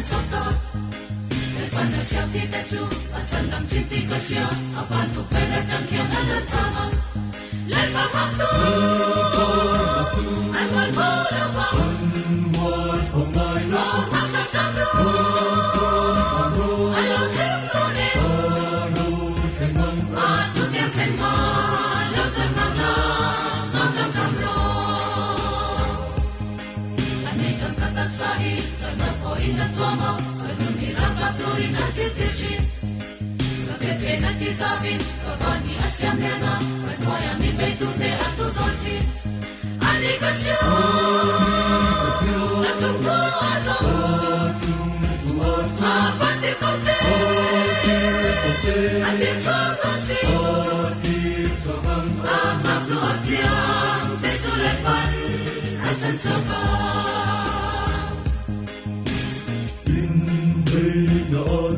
chân chót đó để quan được treo thì ta chu và chân đắm chim thì có chiều ở ban thuộc về rất đắng kiêng ăn lớn sao mong lên vào mắt tu anh muốn vô đâu vòng không ai lo mắt chăm chăm ru anh lo thêm lo đẹp tu tiêm khen mò lâu chân nắng lo mắt chăm chăm ru anh đi trong cả ta sahi chân nó thôi na tua mong anh muốn đi ra cả tôi na giết tiệt chi lo tiệt về na đi sa vin lo đón đi asiam nè na anh nói anh đi về tu để anh tu tôi chi anh đi cả chiều anh tung tu anh dòng anh đi câu tê anh đi cho con si anh mặc tu anh liang để tu lên văn anh chân cho con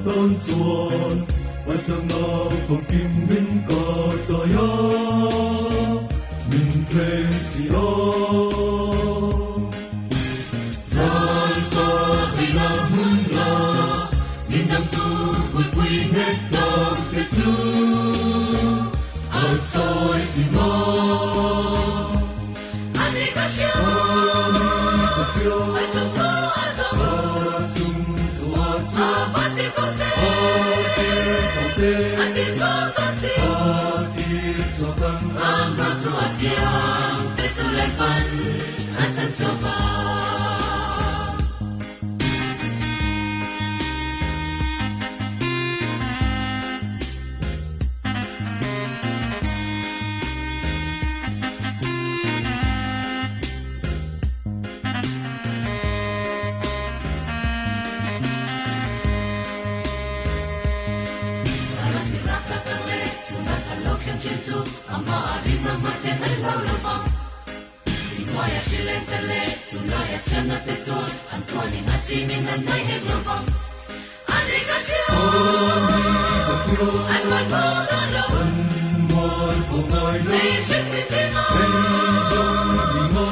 đơn chuồn và chẳng nào không kim mình có tôi mình phê gì đó rồi có vì lo muốn lo mình đang tu vui vui hết lo kết du ở soi gì mơ anh đi cả chiều anh chung có anh dòng bắt đi câu tê anh đi cho con si anh mặc đồ anh liang để tu lên văn anh chân cho con Amma arima maten ai lau lau vang Inwaya silen tele Sunaya chana te tuan Antuani ngachi minan nai hek lau vang Adi kasio An wan po lo lo Mei shik mi sima Mei zong di mo